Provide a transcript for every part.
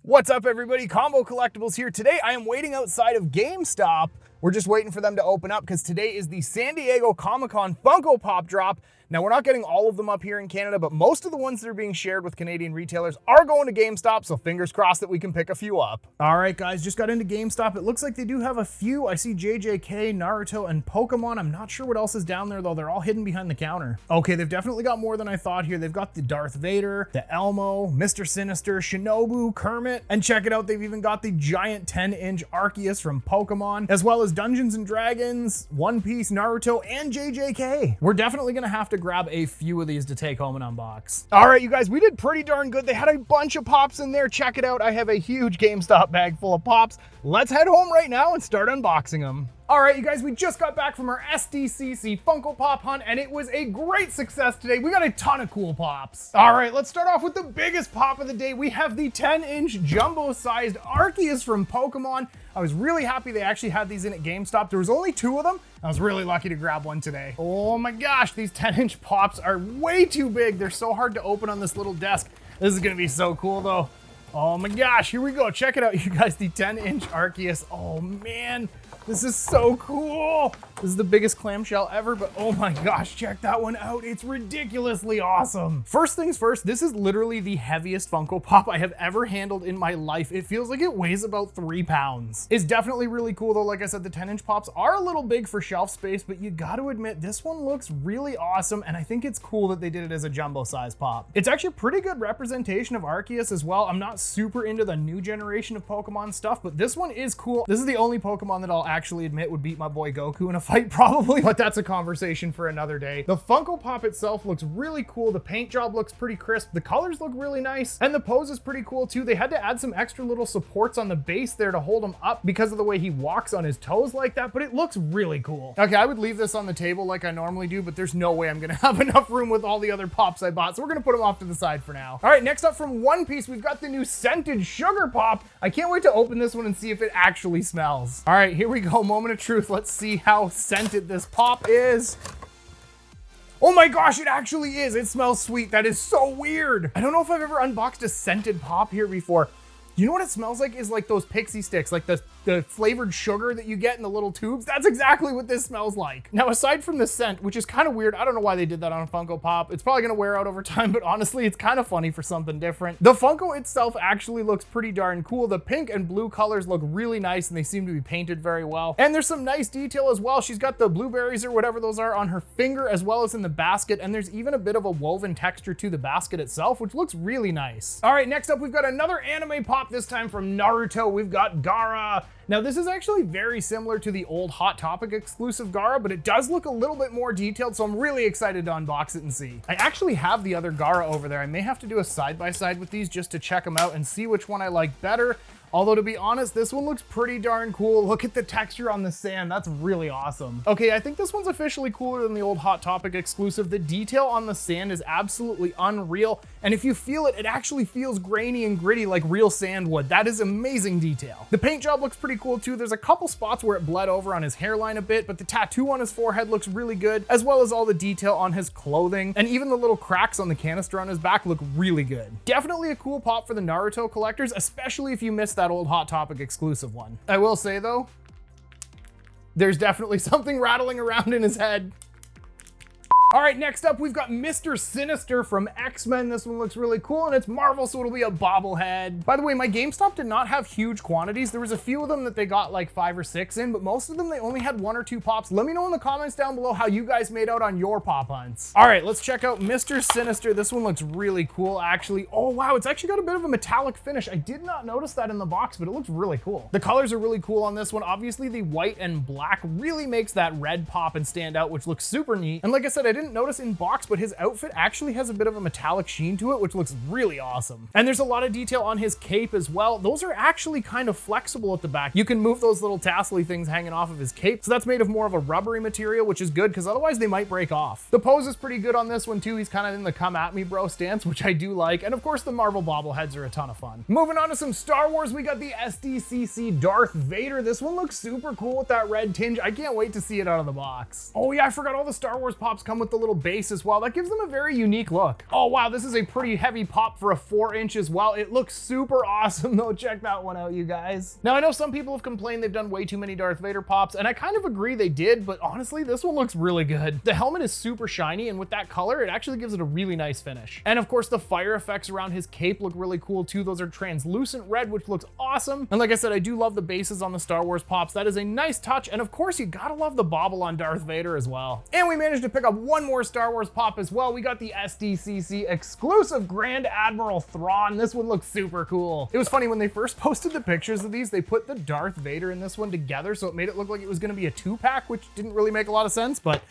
What's up, everybody? Combo Collectibles here. Today I am waiting outside of GameStop. We're just waiting for them to open up because today is the San Diego Comic-Con Funko Pop Drop. Now, we're not getting all of them up here in Canada, but most of the ones that are being shared with Canadian retailers are going to GameStop, so fingers crossed that we can pick a few up. All right, guys, just got into GameStop. It looks like they do have a few. I see JJK, Naruto, and Pokemon. I'm not sure what else is down there, though. They're all hidden behind the counter. Okay, they've definitely got more than I thought here. They've got the Darth Vader, the Elmo, Mr. Sinister, Shinobu, Kermit, and check it out, they've even got the giant 10-inch Arceus from Pokemon, as well as Dungeons & Dragons, One Piece, Naruto, and JJK. We're definitely gonna have to grab a few of these to take home and unbox. All right, you guys, we did pretty darn good. They had a bunch of pops in there. Check it out. I have a huge GameStop bag full of pops. Let's head home right now and start unboxing them. All right, you guys, we just got back from our Sdcc Funko Pop hunt, and it was a great success today. We got a ton of cool pops. All right, let's start off with the biggest pop of the day. We have the 10-inch jumbo-sized Arceus from Pokemon. I was really happy they actually had these in at GameStop. There was only 2 of them. I was really lucky to grab one today. Oh my gosh, these 10-inch pops are way too big. They're so hard to open on this little desk. This is gonna be so cool though. Oh my gosh, here we go. Check it out, you guys, the 10-inch Arceus. Oh man, this is so cool. This is the biggest clamshell ever, but oh my gosh, check that one out. It's ridiculously awesome. First things first, this is literally the heaviest Funko Pop I have ever handled in my life. It feels like it weighs about 3 pounds. It's definitely really cool though. Like I said, the 10-inch pops are a little big for shelf space, but you gotta admit, this one looks really awesome, and I think it's cool that they did it as a jumbo size pop. It's actually a pretty good representation of Arceus as well. I'm not super into the new generation of Pokemon stuff, but this one is cool. This is the only Pokemon that I'll actually admit would beat my boy Goku in a fight probably, but that's a conversation for another day. The Funko Pop itself looks really cool. The paint job looks pretty crisp. The colors look really nice, and the pose is pretty cool too. They had to add some extra little supports on the base there to hold him up because of the way he walks on his toes like that, but it looks really cool. Okay, I would leave this on the table like I normally do, but there's no way I'm gonna have enough room with all the other pops I bought, so we're gonna put them off to the side for now. All right, next up from One Piece, we've got the new scented sugar pop. I can't wait to open this one and see if it actually smells. All right, here we go, moment of truth. Let's see how scented this pop is. Oh my gosh, it actually is. It smells sweet. That is so weird. I don't know if I've ever unboxed a scented pop here before. You know what it smells like is like those pixie sticks, like the flavored sugar that you get in the little tubes. That's exactly what this smells like. Now, aside from the scent, which is kind of weird, I don't know why they did that on a Funko Pop. It's probably gonna wear out over time, but honestly, it's kind of funny for something different. The Funko itself actually looks pretty darn cool. The pink and blue colors look really nice, and they seem to be painted very well. And there's some nice detail as well. She's got the blueberries or whatever those are on her finger, as well as in the basket, and there's even a bit of a woven texture to the basket itself, which looks really nice. All right, next up, we've got another anime pop, this time from Naruto. We've got Gaara. Now, this is actually very similar to the old Hot Topic exclusive Gaara, but it does look a little bit more detailed, so I'm really excited to unbox it and see. I actually have the other Gaara over there. I may have to do a side-by-side with these just to check them out and see which one I like better. Although, to be honest, this one looks pretty darn cool. Look at the texture on the sand. That's really awesome. Okay, I think this one's officially cooler than the old Hot Topic exclusive. The detail on the sand is absolutely unreal. And if you feel it, it actually feels grainy and gritty like real sand would. That is amazing detail. The paint job looks pretty cool too. There's a couple spots where it bled over on his hairline a bit, but the tattoo on his forehead looks really good, as well as all the detail on his clothing. And even the little cracks on the canister on his back look really good. Definitely a cool pop for the Naruto collectors, especially if you missed that old Hot Topic exclusive one. I will say though, there's definitely something rattling around in his head. All right, next up, we've got Mr. Sinister from X-Men. This one looks really cool, and it's Marvel, so it'll be a bobblehead. By the way, my GameStop did not have huge quantities. There was a few of them that they got like 5 or 6 in, but most of them, they only had 1 or 2 pops. Let me know in the comments down below how you guys made out on your pop hunts. All right, let's check out Mr. Sinister. This one looks really cool, actually. Oh, wow, it's actually got a bit of a metallic finish. I did not notice that in the box, but it looks really cool. The colors are really cool on this one. Obviously, the white and black really makes that red pop and stand out, which looks super neat. And like I said, I didn't notice in box, but his outfit actually has a bit of a metallic sheen to it, which looks really awesome. And there's a lot of detail on his cape as well. Those are actually kind of flexible at the back. You can move those little tassely things hanging off of his cape. So that's made of more of a rubbery material, which is good because otherwise they might break off. The pose is pretty good on this one too. He's kind of in the come at me bro stance, which I do like. And of course the Marvel bobbleheads are a ton of fun. Moving on to some Star Wars, we got the Sdcc Darth Vader. This one looks super cool with that red tinge. I can't wait to see it out of the box. Oh yeah, I forgot all the Star Wars pops come with the little base as well. That gives them a very unique look. Oh wow, this is a pretty heavy pop for a 4-inch as well. It looks super awesome though. Check that one out, you guys. Now I know some people have complained they've done way too many Darth Vader pops, and I kind of agree they did, but honestly, this one looks really good. The helmet is super shiny, and with that color, it actually gives it a really nice finish. And of course, the fire effects around his cape look really cool too. Those are translucent red, which looks awesome. And like I said, I do love the bases on the Star Wars pops. That is a nice touch. And of course, you gotta love the bobble on Darth Vader as well. And we managed to pick up one more Star Wars pop as well. We got the Sdcc exclusive Grand Admiral Thrawn. This one looks super cool. It was funny when they first posted the pictures of these, they put the Darth Vader in this one together, so it made it look like it was gonna be a 2-pack, which didn't really make a lot of sense, but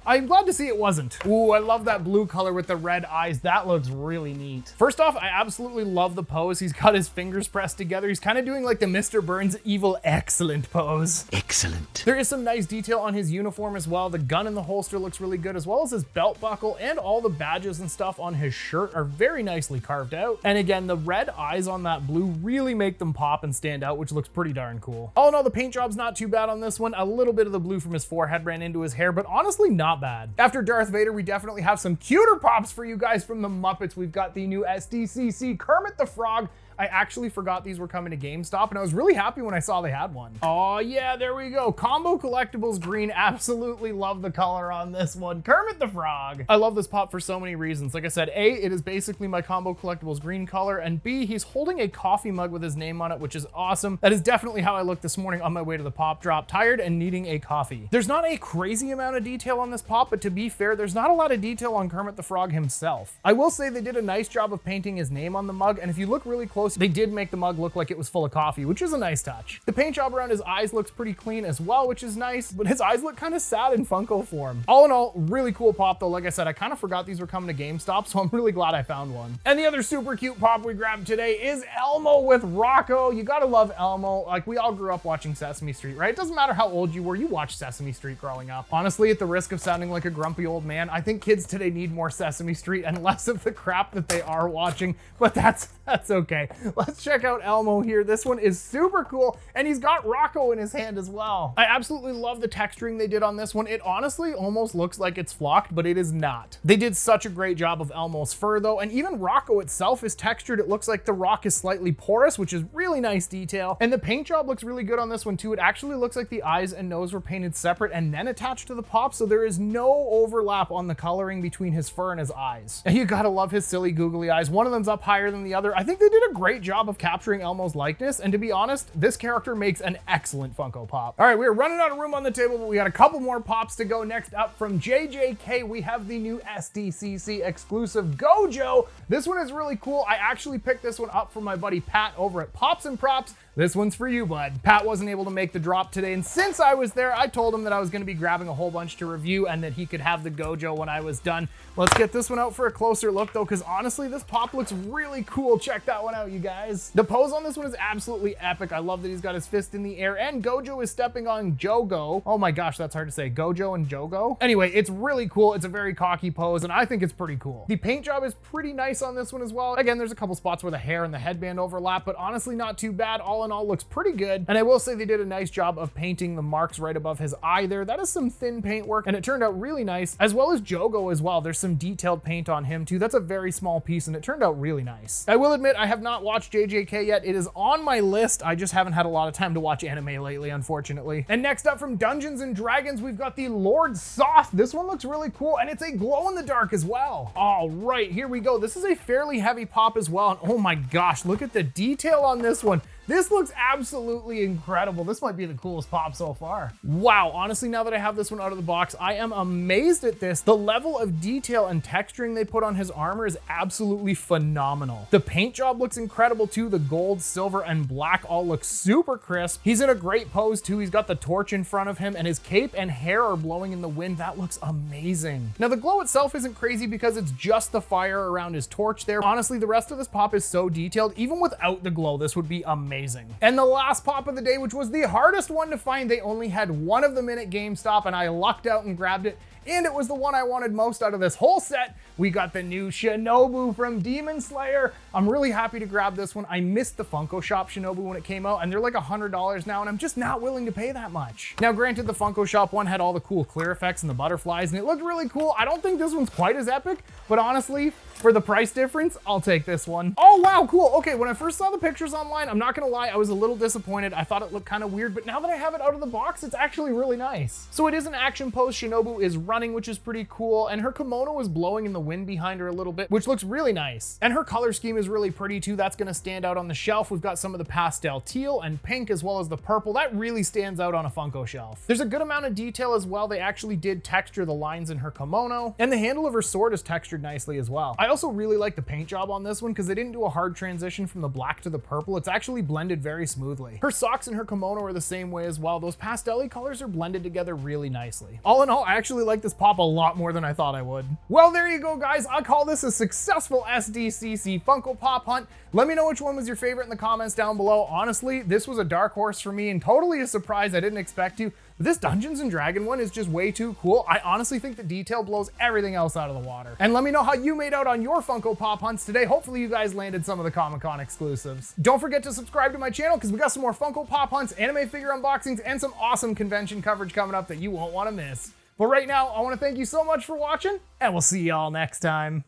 I'm glad to see it wasn't. Ooh, I love that blue color with the red eyes. That looks really neat. First off, I absolutely love the pose. He's got his fingers pressed together. He's kind of doing like the Mr. Burns evil excellent pose. Excellent. There is some nice detail on his uniform as well. The gun in the holster looks really good, as well as his belt buckle, and all the badges and stuff on his shirt are very nicely carved out. And again, the red eyes on that blue really make them pop and stand out, which looks pretty darn cool. All in all, the paint job's not too bad on this one. A little bit of the blue from his forehead ran into his hair, but honestly, not bad. After Darth Vader, we definitely have some cuter pops for you guys from the Muppets. We've got the new Sdcc Kermit the Frog. I actually forgot these were coming to GameStop, and I was really happy when I saw they had one. Oh yeah, there we go. Combo Collectibles green. Absolutely love the color on this one. Kermit the Frog. I love this pop for so many reasons. Like I said, A, it is basically my Combo Collectibles green color, and B, he's holding a coffee mug with his name on it, which is awesome. That is definitely how I looked this morning on my way to the pop drop, tired and needing a coffee. There's not a crazy amount of detail on this pop, but to be fair, there's not a lot of detail on Kermit the Frog himself. I will say they did a nice job of painting his name on the mug, and if you look really close, they did make the mug look like it was full of coffee, which is a nice touch. The paint job around his eyes looks pretty clean as well, which is nice, but his eyes look kind of sad in Funko form. All in all, really cool pop though. Like I said, I kind of forgot these were coming to GameStop, so I'm really glad I found one. And the other super cute pop we grabbed today is Elmo with Rocco. You gotta love Elmo. Like, we all grew up watching Sesame Street, right? It doesn't matter how old you were, you watched Sesame Street growing up. Honestly, at the risk of sounding like a grumpy old man, I think kids today need more Sesame Street and less of the crap that they are watching, but that's okay. Let's check out Elmo here. This one is super cool, and he's got Rocco in his hand as well. I absolutely love the texturing they did on this one. It honestly almost looks like it's flocked, but it is not. They did such a great job of Elmo's fur though, and even Rocco itself is textured. It looks like the rock is slightly porous, which is really nice detail. And the paint job looks really good on this one too. It actually looks like the eyes and nose were painted separate and then attached to the pop, so there is no overlap on the coloring between his fur and his eyes. And you gotta love his silly googly eyes. One of them's up higher than the other. I think they did a great job of capturing Elmo's likeness, and to be honest, this character makes an excellent Funko Pop. All right, we're running out of room on the table, but we got a couple more pops to go. Next up from JJK, we have the new Sdcc exclusive Gojo. This one is really cool. I actually picked this one up from my buddy Pat over at Pops and Props. This one's for you, bud. Pat wasn't able to make the drop today, and since I was there, I told him that I was gonna be grabbing a whole bunch to review and that he could have the Gojo when I was done. Let's get this one out for a closer look though, because honestly, this pop looks really cool. Check that one out, you guys. The pose on this one is absolutely epic. I love that he's got his fist in the air, and Gojo is stepping on Jogo. Oh my gosh, that's hard to say. Gojo and Jogo. Anyway, it's really cool. It's a very cocky pose, and I think it's pretty cool. The paint job is pretty nice on this one as well. Again, there's a couple spots where the hair and the headband overlap, but honestly, not too bad. All in all, looks pretty good. And I will say they did a nice job of painting the marks right above his eye there. That is some thin paint work, and it turned out really nice, as well as Jogo as well. There's some detailed paint on him too. That's a very small piece, and it turned out really nice. I will admit, I have not watched JJK yet. It is on my list. I just haven't had a lot of time to watch anime lately, unfortunately. And next up from Dungeons and Dragons, we've got the Lord Soth. This one looks really cool, and it's a glow in the dark as well. All right, here we go. This is a fairly heavy pop as well, and oh my gosh, look at the detail on this one. This looks absolutely incredible. This might be the coolest pop so far. Wow, honestly, now that I have this one out of the box, I am amazed at this. The level of detail and texturing they put on his armor is absolutely phenomenal. The paint job looks incredible too. The gold, silver, and black all look super crisp. He's in a great pose too. He's got the torch in front of him, and his cape and hair are blowing in the wind. That looks amazing. Now, the glow itself isn't crazy because it's just the fire around his torch there. Honestly, the rest of this pop is so detailed. Even without the glow, this would be amazing. And the last pop of the day, which was the hardest one to find, they only had one of them in at GameStop, and I lucked out and grabbed it. and it was the one I wanted most out of this whole set. We got the new Shinobu from Demon Slayer. I'm really happy to grab this one. I missed the Funko Shop Shinobu when it came out, and they're like $100 now, and I'm just not willing to pay that much. Now, granted, the Funko Shop one had all the cool clear effects and the butterflies, and it looked really cool. I don't think this one's quite as epic, but honestly, for the price difference, I'll take this one. Oh, wow, cool. Okay, when I first saw the pictures online, I'm not gonna lie, I was a little disappointed. I thought it looked kind of weird, but now that I have it out of the box, it's actually really nice. So it is an action pose. Shinobu is running, which is pretty cool, and her kimono is blowing in the wind behind her a little bit, which looks really nice. And her color scheme is really pretty too. That's gonna stand out on the shelf. We've got some of the pastel teal and pink as well as the purple. That really stands out on a Funko shelf. There's a good amount of detail as well. They actually did texture the lines in her kimono, and the handle of her sword is textured nicely as well. I also really like the paint job on this one because they didn't do a hard transition from the black to the purple. It's actually blended very smoothly. Her socks and her kimono are the same way as well. Those pastel-y colors are blended together really nicely. All in all, I actually like this pop a lot more than I thought I would. Well, there you go, guys. I call this a successful SDCC Funko Pop hunt. Let me know which one was your favorite in the comments down below. Honestly, this was a dark horse for me and totally a surprise I didn't expect to. But this Dungeons & Dragon one is just way too cool. I honestly think the detail blows everything else out of the water. And let me know how you made out on your Funko Pop hunts today. Hopefully you guys landed some of the Comic-Con exclusives. Don't forget to subscribe to my channel because we got some more Funko Pop hunts, anime figure unboxings, and some awesome convention coverage coming up that you won't want to miss. But right now, I want to thank you so much for watching, and we'll see y'all next time.